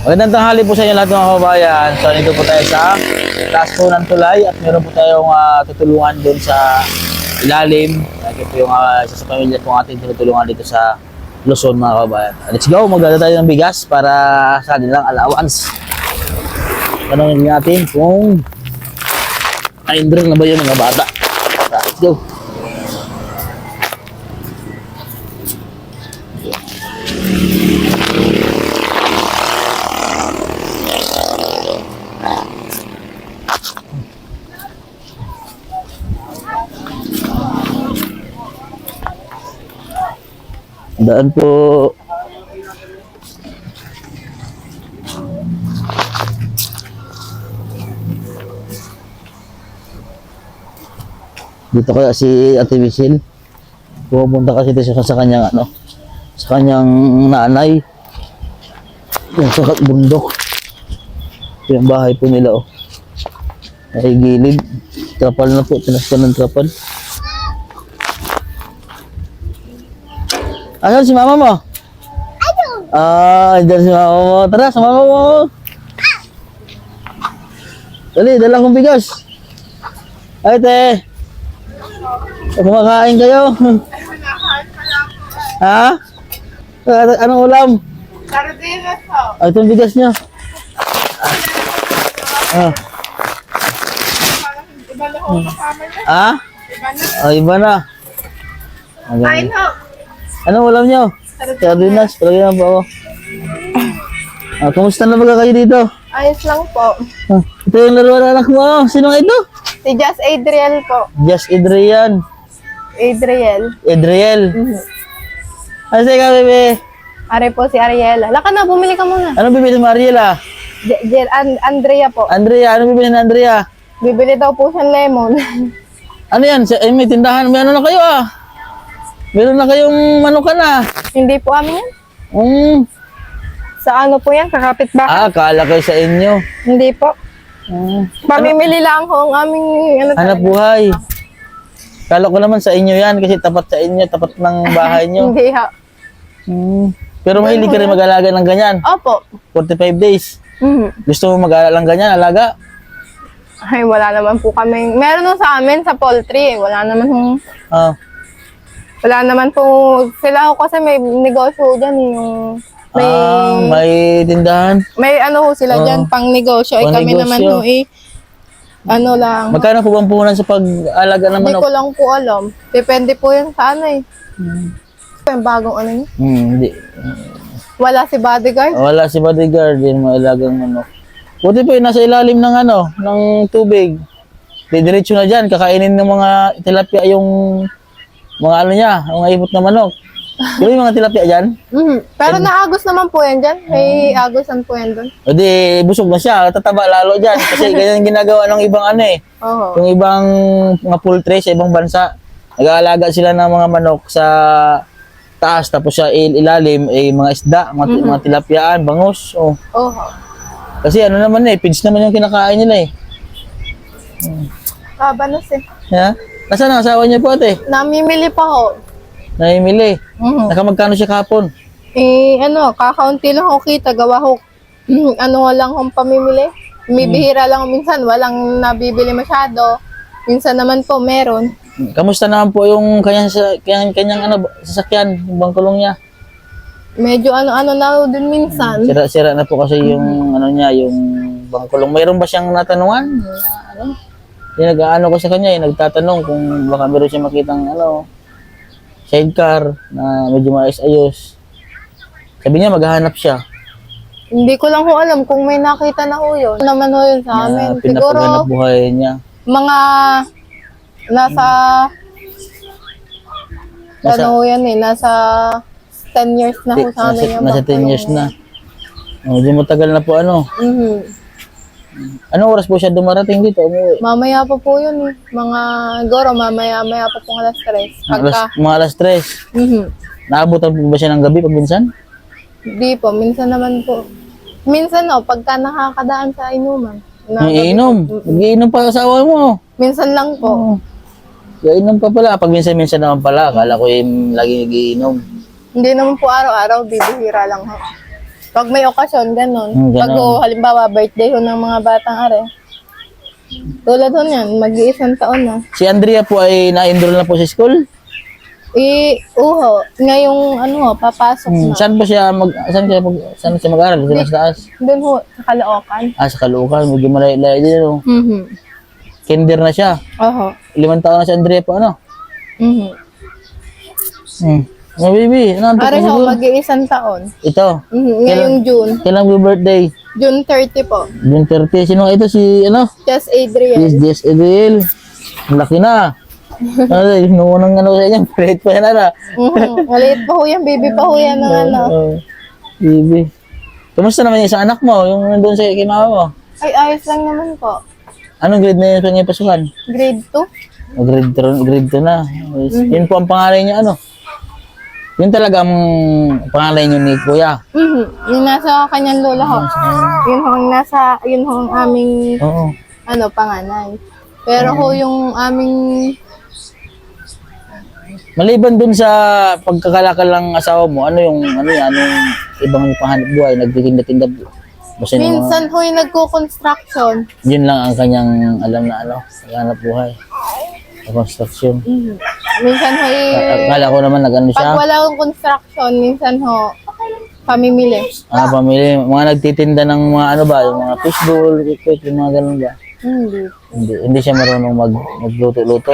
Magandang tanghali po sa inyo lahat mga kababayan. So, nito po tayo sa taas po ng tulay at meron po tayong tutulungan doon sa ilalim. Ito po yung isa sa pamilya po ating tinutulungan dito sa Luzon mga kababayan. Let's go! Magdala tayo ng bigas para sa kanilang allowance. Tanongin natin kung na-enroll na ba yung mga bata. Let's go! Daan po. Dito kaya si Ate Michelle. Pupunta kasi dito siya sa kanyang sa kanyang nanay. Yung sa bundok. Yung bahay po nila ay gilid. Trapal na po, tinaspan ng trapal. Asan si mama mo? Dyan si mama mo. Tara, sa mama mo. Dali, dala kong bigas. Ay, te. Kumakain kayo. Ha? Anong ulam? Sardinas po. Itong bigas niyo. Iba na ho kasama niya. Iba na. Iba na. Kain ho. Anong ulam niyo? Sardinas. Palagyan po ako. Kumusta na ba kayo dito? Ayos lang po. Ito yung laruan ng anak mo. Sino nga ito? Si Just Adriel po. Just Adrian. Adriel. Adriel. Asa ka, bebe? Are po si Ariela. Laka na, bumili ka muna. Anong bibili mo, Ariela? Andrea po. Andrea, anong bibili na Andrea? Bibili daw po siyang lemon. Ano yan? May tindahan. May ano na kayo Meron na kayong manukan Hindi po amin yan. Sa ano po yan? Kakapit ba? Akala kayo sa inyo. Hindi po. Pamimili lang ho ang aming Hanap buhay. Kala ko naman sa inyo yan kasi tapat sa inyo, tapat ng bahay nyo. Hindi ho. Pero mahilig ka rin mag-alaga ng ganyan. Opo. 45 days. Gusto mo mag-alaga ng ganyan, alaga? Ay, wala naman po kami. Meron ho sa amin sa poultry. Wala naman ho. Wala naman po. Sila ho kasi may negosyo dyan. Yung may tindahan. may ano ho sila dyan, pang negosyo. Ay kami naman ho ano lang. Magkano po bang puhunan sa pag-alaga ng Hindi manok? ko lang po alam. Depende po yun sa ano Yung bagong ano niya. Hindi. Wala si bodyguard. Wala si bodyguard, din mailagang manok. Buti po nasa ilalim ng ng tubig. Diretso na dyan, kakainin ng mga tilapia yung mga niya, mga ibot na manok. Yung mga tilapia dyan? Pero naagos naman po yan dyan. May agosan po yan doon. O di, busog na siya, tataba lalo dyan. Kasi ganyan ginagawa ng ibang Yung ibang mga poultry sa ibang bansa. Nag-aalaga sila ng mga manok sa taas, tapos sa ilalim, mga isda, mga tilapiaan, bangus. Kasi ano naman pigs naman yung kinakain nila Banos Yeah? Nasaan ang asawa niya po ate? Namimili pa ho. Naimili. Nakamagkano siya kahapon? Kakaunti lang ho kita. Gawa ho. Lang hong pamimili. May bihira lang minsan. Walang nabibili masyado. Minsan naman po meron. Kamusta naman po yung kanyang sasakyan, yung bangkulong niya? Medyo ano na din minsan. Sira na po kasi yung yung bangkulong. Mayroon ba siyang natanungan? Yung nag-aano ko sa kanya, nagtatanong kung baka meron siya makitang sidecar na medyo maayos-ayos. Sabi niya maghahanap siya. Hindi ko lang ho alam kung may nakita na ho yun. Naman ho yun sa amin. Siguro Pinapaganap buhay niya. mga nasa ano ho yan nasa 10 years na ho sa amin. Nasa 10 years na. Medyo matagal na po Anong oras po siya dumarating dito? Mamaya pa po yun Mga goro, mamaya pa po alas 3. Mga alas 3. Naabutan po ba siya ng gabi pag minsan? Hindi po, minsan naman po. Minsan pagka nakakadaan sa inuman. Iinom. Mag-iinom pa asawa mo. Minsan lang po. Iinom pa pala. Pag minsan-minsan naman pala. Akala ko yung lagi nag-iinom. Hindi naman po araw-araw, bibihira lang ho. Pag may okasyon, ganun. Ganun. Pag halimbawa, birthday ho ng mga batang are. Tulad ho niyan, mag-iisang taon na. Si Andrea po ay na-enroll na po sa school? Ngayong papasok na. Saan saan siya mag-aral? Dito sa taas? Doon ho, sa Caloocan. Sa Caloocan, medyo malay-lay din, no? Kinder na siya. 5 taon na si Andrea po, ano? Oh, baby, ano ang Are ho, siguro? mag-iisang taon. Ito. Ngayong June. Kailan mo birthday? June 30 po. June 30. Sino ito? Si, ano? Just Adrian. Jess Edel. Laki na. Ay, nung unang ano sa inyo, maliit pa yan, ano? Maliit pa ho yan, baby pa ho yan ng ano. Baby. Kumusta naman yung isang anak mo? Yung nandun sa kay mama mo? Ay, ayos lang naman po. Anong grade na yun sa inyo pasukan? Grade 2. Grade 2 na. Yun po ang pangalan niya, ano? Yun talaga ang pangalan niyo ni Kuya. Yung nasa kanyang lola ho. Yun ho ang aming, Oo. panganay. Pero ho yung aming, Maliban dun sa pagkakalakal ng asawa mo, anong ibang panghanap buhay? Nagtitinda-tinda basta yung minsan ho yung nagko-construction. yun lang ang kanyang alam na hanap buhay. Construction. Minsan ho Akala ko naman nag-ano pag siya. wala akong construction, minsan ho, pamimili. Pamili. Mga nagtitinda ng mga yung mga fishbowl, yung mga ganun ba? Hindi siya marunong magluto-luto.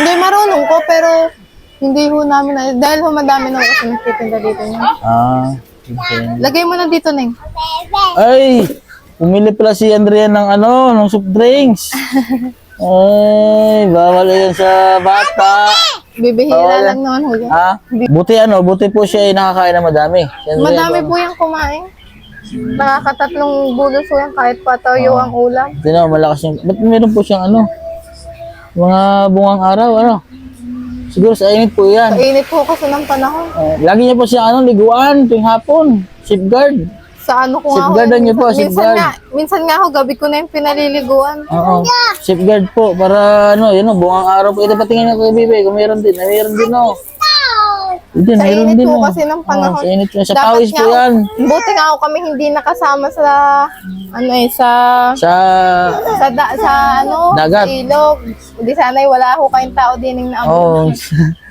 Hindi marunong ko, pero hindi ho namin dahil ho madami na ho kasi nagtitinda dito niya. Okay. Lagay mo na dito, Neng. Ay! Umili pala si Andrea ng ng soft drinks. Ay, bawal yan sa bata. Bibihira lang naman ho yan. Buti po siya ay nakakain na madami. Si Andrea, Madami po yung kumain. Nakakatatlong bulos ho yan kahit patayo ang ulam. Malakas yung... Ba't meron po siyang mga bungang araw, Siguro sa init po yan. Kainit po kasi ng panahon. Lagi niya po siya liguan tuwing hapon. Safeguard. Sa ano ko nga ho. Safeguardan niyo po, safeguard. Minsan nga ho, gabi ko na yung pinaliliguan. Oo. Safeguard po para yun bungang araw po. Ito patingin ako kay Bibi kung meron din. Mayroon din Ito, Sa mayroon init din po kasi ng panahon. Sa init po. Sa Dapat pawis po nga yan. Buti nga ako kami hindi nakasama sa Sa Dagat. sa ilog. Hindi sana'y wala ho kayong tao din ng naamon.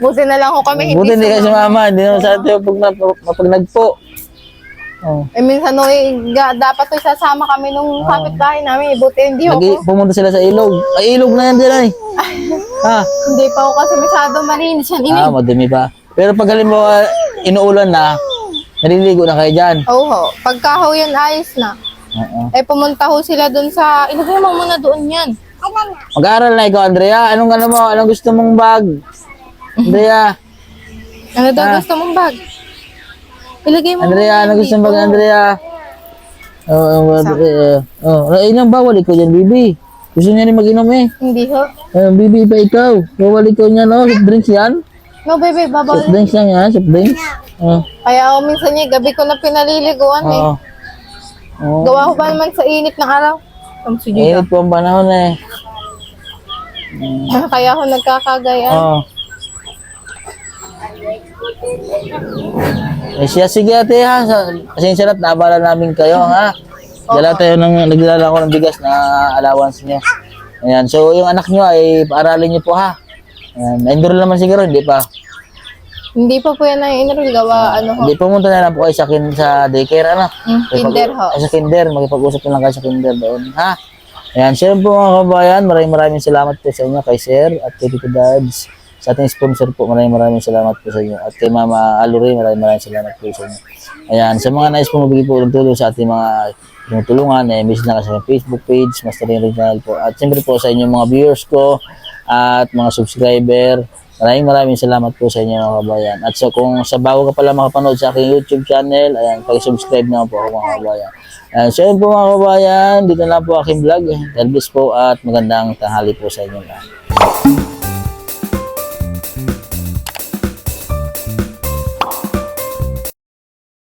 Buti na lang ho kami Buti hindi kayo sumama. sumama. Hindi naman sa atin pag nagpo. Minsan ho, dapat ho sasama kami nung kapitbahay namin. Buti hindi ho ko. Pumunta sila sa ilog. Ay, ilog na yan din ay. Hindi pa ho kasi masyado malinis yan. Madumi pa. Pero pag halimbawa inuulan na, naliligo na kayo dyan. Oo. Pagka ho yan, ayos na. Pumunta ho sila dun sa... Ilagay mo muna doon yan. Mag-aaral na ikaw, Andrea. Anong gusto mong bag? Andrea. Ano daw gusto mong bag? Ilagay mo Andrea, muna ano gusto dito. mong bag, Andrea? Inom bawal ikaw dyan, Bibi. Gusto niya rin mag-inom eh. Hindi ho. Bibi, pa ikaw. Bawal ikaw niya, no? Soft drinks yan? No, baby, babawal. Soft drinks lang yan, soft drinks. Kaya ako minsan gabi ko na pinaliliguan eh. Gawa ko ba naman sa init ng araw? Init po ang panahon eh. Kaya ako nagkakagayan. Sige ate ha. Pasensya na, naabala namin kayo ha. Nagdala ako ng bigas na allowance niyo. Ayan, so yung anak niyo ay paaralin niyo po ha. Ayan, na-enroll naman siguro, hindi pa. Hindi pa po yan na-enroll, gawa ho. Hindi, pumunta na lang po kayo sa daycare, Kinder ho. Sa kinder, makipag-usap na lang kayo sa kinder doon, ha? Ayan, sir po mga kabayan, maraming salamat po sa inyo, kay Sir at kay Tito Dads. Sa ating sponsor po, maraming salamat po sa inyo. At kay Mama Aluri, maraming salamat po sa inyo. Ayan, sa mga nais po mabigay po ng tulong sa ating mga tinutulungan, message na kasi sa Facebook page, Master Original po. At siyempre po sa inyong mga viewers ko at mga subscriber, maraming salamat po sa inyo mga kabayan. At so kung sa bago ka pala makapanood sa aking YouTube channel, ayan, pag-subscribe na po ako mga kabayan. Ayan, so yun po mga kabayan, dito na po aking vlog. God bless po at magandang tanghali po sa inyo.